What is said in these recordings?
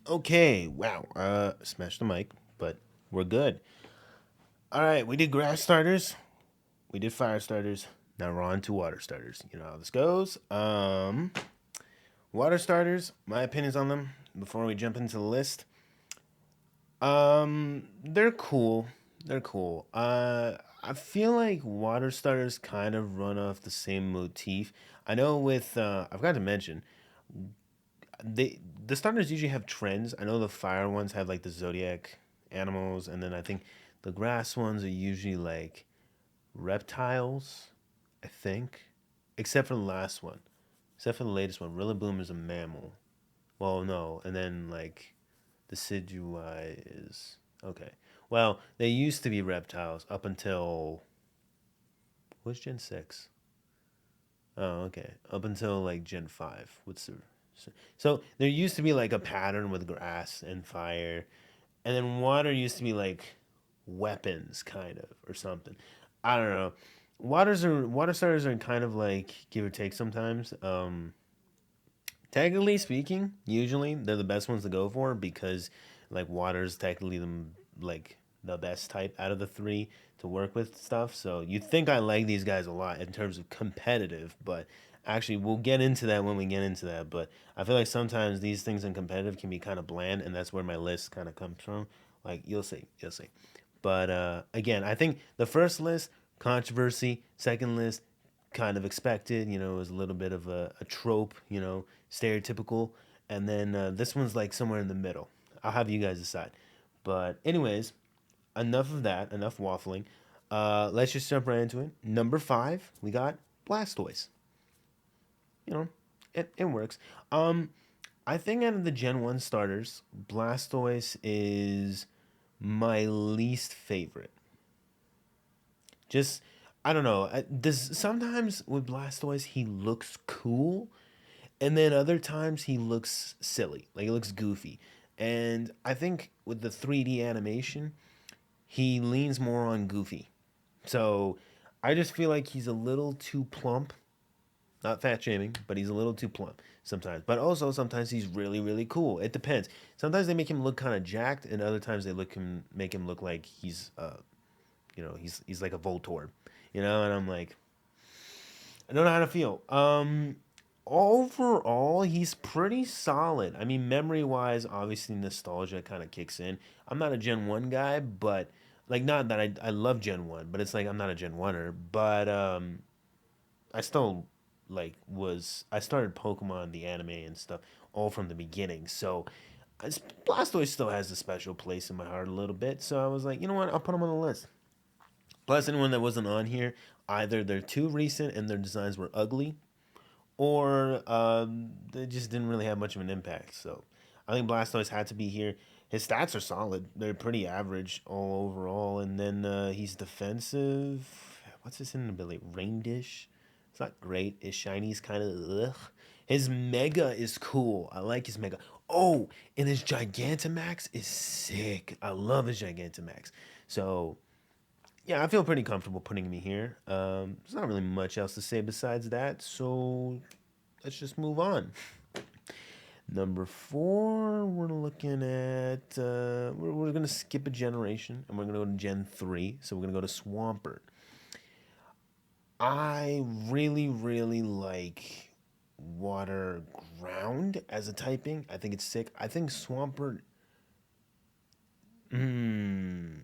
Okay, wow. Smashed the mic, but we're good. All right, we did grass starters, we did fire starters. Now we're on to water starters. You know how this goes. Water starters. My opinions on them before we jump into the list. They're cool. They're cool. I feel like water starters kind of run off the same motif. I know with I forgot to mention they the starters usually have trends. I know the fire ones have like the zodiac animals, and then I think the grass ones are usually like reptiles. I think, except for the last one, except for the latest one. Rillaboom is a mammal. Well, no, and then like the Decidueye is okay. Well, they used to be reptiles up until what's Gen 6? Oh, okay. Up until like Gen 5. What's the so there used to be like a pattern with grass and fire, and then water used to be like weapons kind of or something. I don't know. Water starters are kind of like give or take sometimes. Technically speaking, usually they're the best ones to go for because like water's technically like the best type out of the three to work with stuff. So you'd think I like these guys a lot in terms of competitive, but actually we'll get into that when we get into that. But I feel like sometimes these things in competitive can be kind of bland, and that's where my list kind of comes from. Like you'll see. But again, I think the first list controversy, second list kind of expected. You know, it was a little bit of a trope. You know, stereotypical, and then this one's like somewhere in the middle. I'll have you guys decide. But anyways, enough of that. Enough waffling. Let's just jump right into it. Number five, we got Blastoise. You know, it works. Um, I think out of the Gen 1 starters, Blastoise is my least favorite. Just I don't know. Does sometimes with Blastoise he looks cool, and then other times he looks silly, like he looks goofy. And I think with the 3D animation, he leans more on goofy. So I just feel like he's a little too plump. Not fat shaming, but he's a little too plump sometimes. But also sometimes he's really really cool. It depends. Sometimes they make him look kind of jacked, and other times they make him look like he's he's like a Voltorb, and I'm like, I don't know how to feel. Overall, he's pretty solid. I mean, memory wise, obviously nostalgia kind of kicks in. I'm not a Gen 1 guy, but like, not that I love Gen 1, but it's like I'm not a Gen 1er, but I still I started Pokemon, the anime and stuff, all from the beginning. So Blastoise still has a special place in my heart a little bit. So I was like, you know what? I'll put him on the list. Plus, anyone that wasn't on here, either they're too recent and their designs were ugly, or they just didn't really have much of an impact. So I think Blastoise had to be here. His stats are solid; they're pretty average all overall. And then he's defensive. What's his hidden ability? Rain Dish. It's not great. His shiny's kind of ugh. His Mega is cool. I like his Mega. Oh, and his Gigantamax is sick. I love his Gigantamax. So yeah, I feel pretty comfortable putting me here. There's not really much else to say besides that, so let's just move on. Number four, we're looking at we're gonna skip a generation and we're gonna go to Gen 3. So we're gonna go to Swampert. I really, really like water ground as a typing. I think it's sick. I think Swampert. Hmm.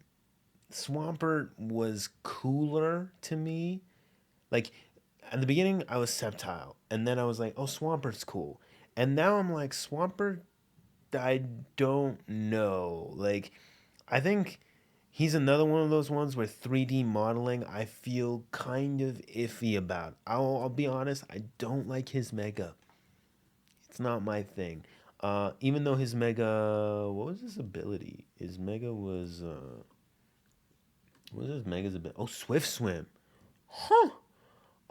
Swampert was cooler to me. Like at the beginning, I was Sceptile, and then I was like, "Oh, Swampert's cool," and now I'm like, Swampert. I don't know. Like, I think he's another one of those ones where 3D modeling I feel kind of iffy about. I'll be honest, I don't like his Mega. It's not my thing. Even though his Mega, what was his ability? His Mega was, what was his Mega's ability? Oh, Swift Swim. Huh.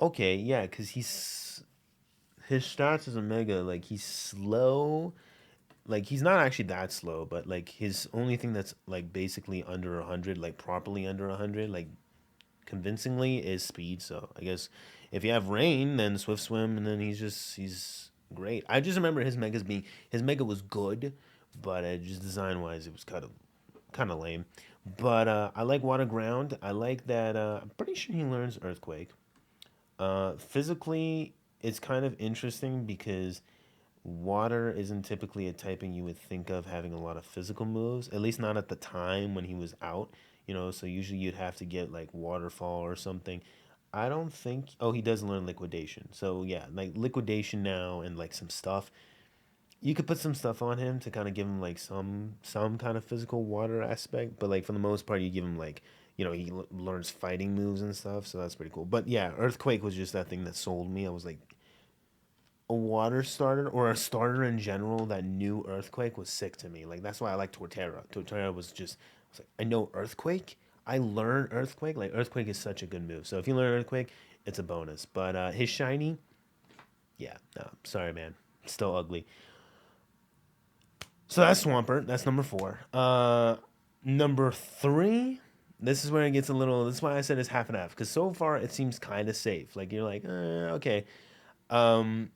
Okay, yeah, because his stats as a mega, like he's slow. Like he's not actually that slow, but like his only thing that's like basically under 100, like properly under 100, like convincingly is speed. So I guess if you have rain, then swift swim, and then he's great. I just remember his mega was good, but just design wise, it was kind of lame. But I like water ground. I like that. I'm pretty sure he learns earthquake. Physically, it's kind of interesting because water isn't typically a typing you would think of having a lot of physical moves, at least not at the time when he was out. So usually you'd have to get like waterfall or something. I don't think. Oh, he does learn liquidation. So yeah, like liquidation now and like some stuff. You could put some stuff on him to kind of give him like some kind of physical water aspect, but like for the most part, you give him like he learns fighting moves and stuff, so that's pretty cool. But yeah, earthquake was just that thing that sold me. I was like, a water starter or a starter in general that knew earthquake was sick to me. Like that's why I like Torterra. Torterra was just I was like, I know earthquake. I learn earthquake. Like earthquake is such a good move. So if you learn earthquake, it's a bonus. But his shiny, yeah, no, sorry man, still ugly. So that's Swampert. That's number four. Number three. This is where it gets a little. This is why I said it's half and half because so far it seems kind of safe. Like you're like, okay. Um,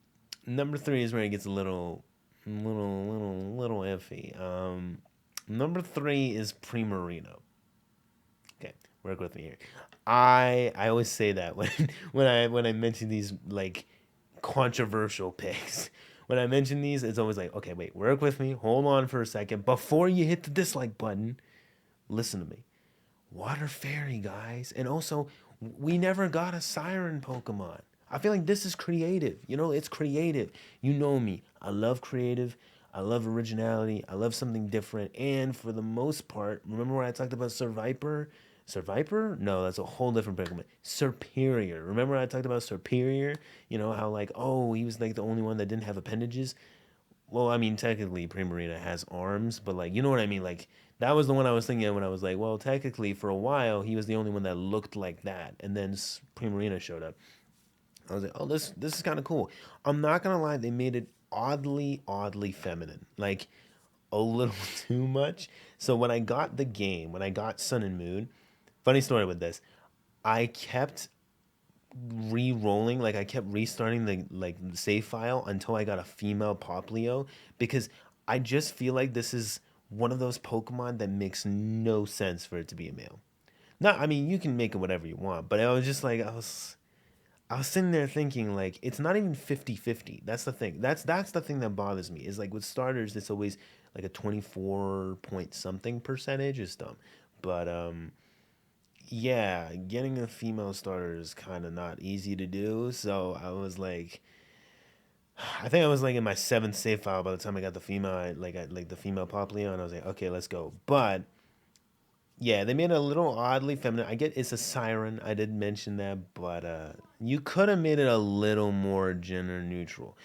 Number three is where it gets a little iffy. Number three is Primarino. Okay, work with me here. I always say that when when I mention these like controversial picks. When I mention these, it's always like, okay, wait, work with me. Hold on for a second before you hit the dislike button. Listen to me. Water Fairy, guys. And also, we never got a Siren Pokemon. I feel like this is creative. It's creative. You know me. I love creative. I love originality. I love something different. And for the most part, remember when I talked about Survivor? Survivor? No, that's a whole different Pokemon. Superior. Remember I talked about Superior? How like, oh, he was like the only one that didn't have appendages. Well, I mean, technically, Primarina has arms, but like, you know what I mean? Like, that was the one I was thinking of when I was like, well, technically, for a while, he was the only one that looked like that, and then Primarina showed up. I was like, oh, this is kind of cool. I'm not gonna lie, they made it oddly feminine, like a little too much. So when I got the game, when I got Sun and Moon, funny story with this, I kept re-rolling, like I kept restarting the save file until I got a female Poplio because I just feel like this is one of those Pokemon that makes no sense for it to be a male. Not, I mean, you can make it whatever you want, but I was just like I was sitting there thinking like it's not even 50-50. That's the thing. That's the thing that bothers me. Is like with starters it's always like a 24 point something percentage is dumb. But yeah, getting a female starter is kind of not easy to do. So I was like, I think I was like in my seventh save file by the time I got the female, like the female Poplio, and I was like, okay, let's go. But yeah, they made it a little oddly feminine. I get it's a siren. I did mention that, but you could have made it a little more gender neutral.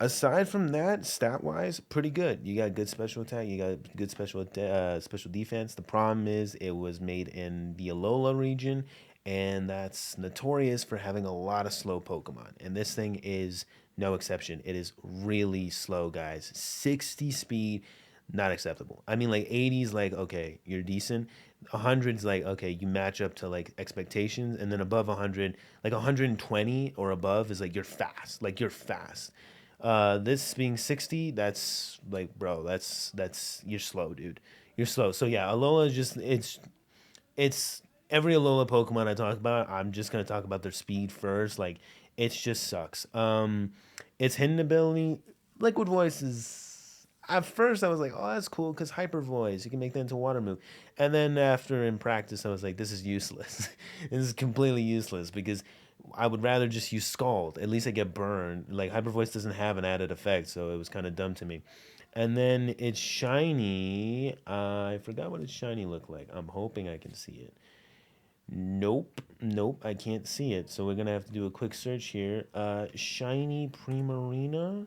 Aside from that, stat wise, pretty good. You got good special attack. You got good special defense. The problem is it was made in the Alola region, and that's notorious for having a lot of slow Pokemon. And this thing is no exception. It is really slow, guys. 60 speed, not acceptable. I mean, like 80's like okay, you're decent. 100's like okay, you match up to like expectations, and then above 100, like 120 or above is like you're fast. Like you're fast. This being 60, that's like, bro, that's you're slow, dude. You're slow. So yeah, Alola is just it's every Alola Pokemon I talk about, I'm just gonna talk about their speed first. Like it just sucks. Its hidden ability, Liquid Voice is. At first, I was like, "Oh, that's cool," because Hyper Voice, you can make that into a water move. And then after in practice, I was like, "This is useless. This is completely useless because I would rather just use Scald. At least I get burned. Like Hyper Voice doesn't have an added effect, so it was kind of dumb to me." And then it's shiny. I forgot what its shiny looked like. I'm hoping I can see it. Nope, I can't see it. So we're gonna have to do a quick search here. Shiny Primarina.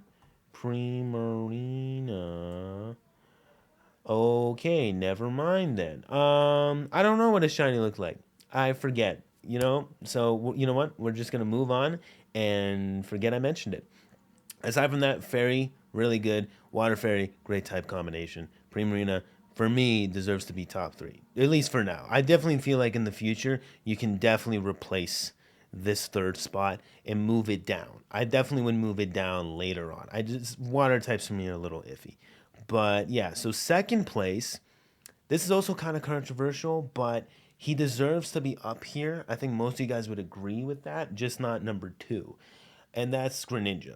Okay, never mind then. I don't know what a shiny looked like. I forget. So you know what? We're just gonna move on and forget I mentioned it. Aside from that, Fairy, really good. Water Fairy, great type combination. Primarina, for me, deserves to be top three, at least for now. I definitely feel like in the future, you can definitely replace this third spot and move it down. I definitely would move it down later on. I just water types for me are a little iffy. But yeah, so second place, this is also kind of controversial, but he deserves to be up here. I think most of you guys would agree with that, just not number two. And that's Greninja.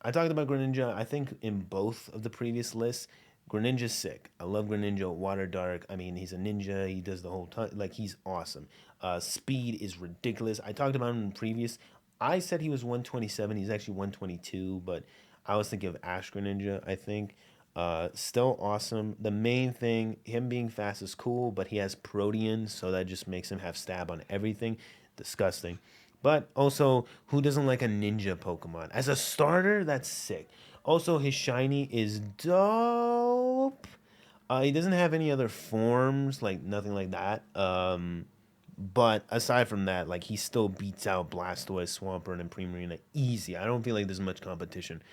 I talked about Greninja, I think, in both of the previous lists. Greninja's sick. I love Greninja. Water Dark. I mean, he's a ninja. He does the whole time. Like, he's awesome. Speed is ridiculous. I talked about him in previous. I said he was 127. He's actually 122, but I was thinking of Ash Greninja, I think. Still awesome. The main thing, him being fast is cool, but he has Protean, so that just makes him have stab on everything. Disgusting. But also, who doesn't like a ninja Pokemon? As a starter, that's sick. Also, his shiny is dope. He doesn't have any other forms, like nothing like that. But aside from that, like he still beats out Blastoise, Swampert, and Primarina easy. I don't feel like there's much competition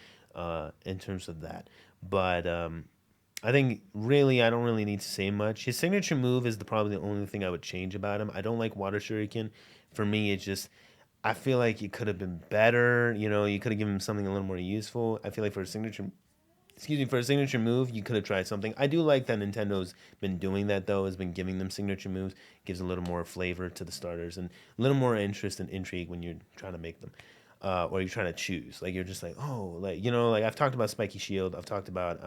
in terms of that. But I think really I don't really need to say much. His signature move is probably the only thing I would change about him. I don't like Water Shuriken. For me, it's just I feel like it could have been better. You know, you could have given him something a little more useful. I feel like for a signature, excuse me, for a signature move, you could have tried something. I do like that Nintendo's been doing that though, has been giving them signature moves, gives a little more flavor to the starters and a little more interest and intrigue when you're trying to make them. Or you're trying to choose. Like you're just like, oh, like like I've talked about Spiky Shield, I've talked about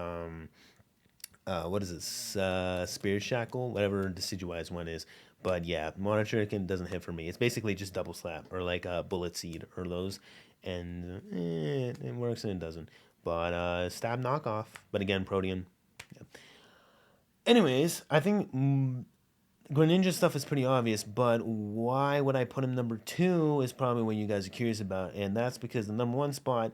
what is this? Spirit Shackle, whatever Decidueye one is. But yeah, Mono Shuriken doesn't hit for me. It's basically just double slap or like a Bullet Seed or those, and it works and it doesn't. But stab knockoff. But again, Protean. Yeah. Anyways, I think Greninja stuff is pretty obvious, but why would I put him number two is probably what you guys are curious about, and that's because the number one spot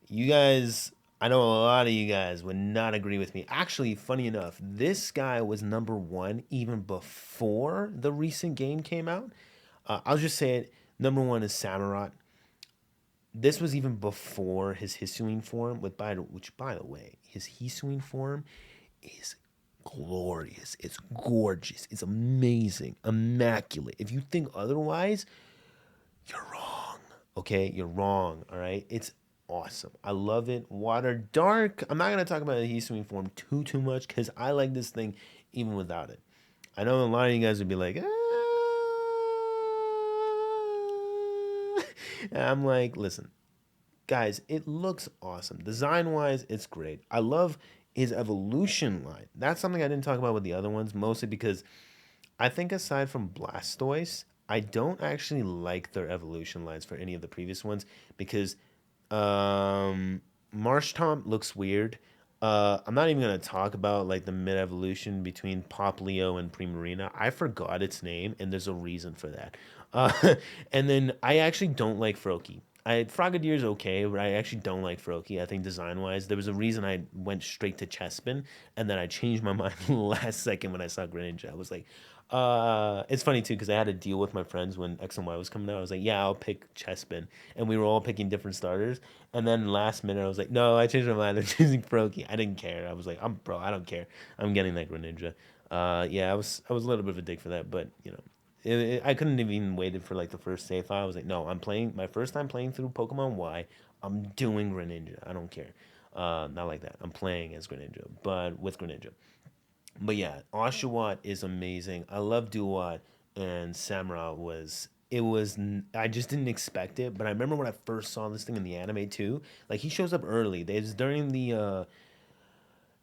you guys, I know a lot of you guys would not agree with me. Actually, funny enough, this guy was number one even before the recent game came out. I'll just say it. Number one is Samurott. This was even before his Hisuian form, which by the way, his Hisuian form is glorious. It's gorgeous. It's amazing, immaculate. If you think otherwise, you're wrong. Okay, you're wrong. All right, it's awesome. I love it. Water Dark. I'm not gonna talk about the Hisuian form too much because I like this thing even without it. I know a lot of you guys would be like, and I'm like, listen, guys, it looks awesome. Design wise, it's great. I love his evolution line. That's something I didn't talk about with the other ones, mostly because I think aside from Blastoise, I don't actually like their evolution lines for any of the previous ones because Marshtomp looks weird. I'm not even gonna talk about like the mid evolution between Poplio and Primarina. I forgot its name, and there's a reason for that. And then I actually don't like Froakie. Frogadier's okay, but I actually don't like Froakie. I think design wise, there was a reason I went straight to Chespin, and then I changed my mind last second when I saw Greninja. I was like, it's funny too because I had a deal with my friends when X and Y was coming out. I was like, yeah, I'll pick Chespin, and we were all picking different starters. And then last minute, I was like, no, I changed my mind. I'm choosing Froakie. I didn't care. I was like, bro, I don't care. I'm getting that Greninja. Yeah, I was a little bit of a dick for that, but I couldn't have even waited for like the first save file. I was like, no, I'm playing my first time playing through Pokemon Y. I'm doing Greninja. I don't care. Not like that. I'm playing as Greninja, but with Greninja. But yeah, Oshawott is amazing. I love Duat, and Samra was. It was. I just didn't expect it, but I remember when I first saw this thing in the anime too. Like he shows up early. There's during the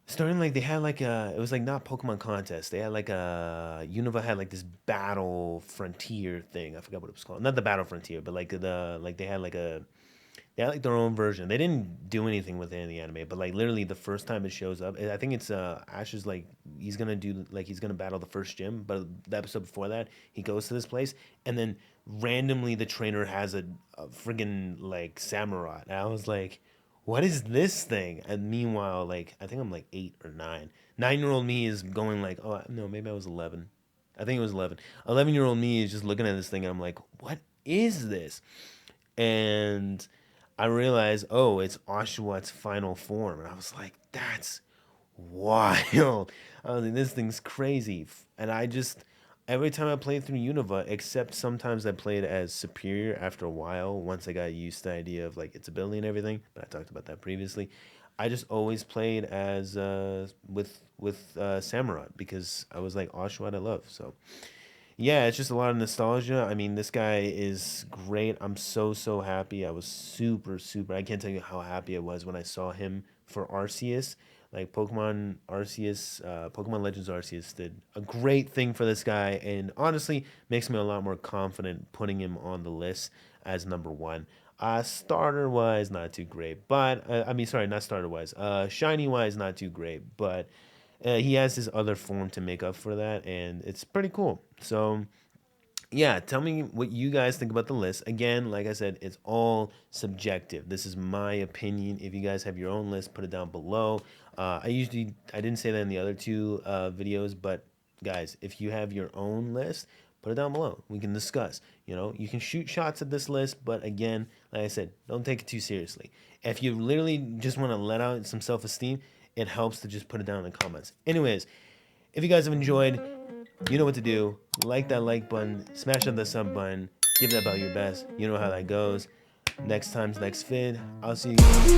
starting like they had like it was like not Pokemon contest. They had like Unova had like this battle frontier thing. I forgot what it was called. Not the battle frontier, but like they had like they had like their own version. They didn't do anything with it in the anime, but like literally the first time it shows up, I think it's Ash is like he's gonna battle the first gym, but the episode before that he goes to this place and then randomly the trainer has a friggin' like Samurott. And I was like, what is this thing? And meanwhile, like I think I'm like 8 or 9. 9-year old me is going like, oh no, maybe I was 11. I think it was 11. 11-year-old me is just looking at this thing and I'm like, what is this? And I realized, oh, it's Oshawott's final form, and I was like, that's wild. I was like, this thing's crazy, and I just, every time I played through Unova, except sometimes I played as Superior after a while, once I got used to the idea of like its ability and everything, but I talked about that previously. I just always played as with Samurott because I was like Oshawott I love. So yeah, it's just a lot of nostalgia. I mean, this guy is great. I'm so happy. I was super. I can't tell you how happy I was when I saw him for Arceus. Like Pokemon Arceus, Pokemon Legends Arceus did a great thing for this guy, and honestly makes me a lot more confident putting him on the list as number one. Starter wise, not too great, but I mean, sorry, not starter wise. Shiny wise, not too great, but he has his other form to make up for that, and it's pretty cool. So yeah, tell me what you guys think about the list. Again, like I said, it's all subjective. This is my opinion. If you guys have your own list, put it down below. I didn't say that in the other two videos, but guys, if you have your own list, put it down below. We can discuss. You know, you can shoot shots at this list, but again, like I said, don't take it too seriously. If you literally just want to let out some self-esteem, it helps to just put it down in the comments. Anyways, if you guys have enjoyed, you know what to do. Like that like button, smash on the sub button, give that about your best. You know how that goes. Next time's next vid. I'll see you guys.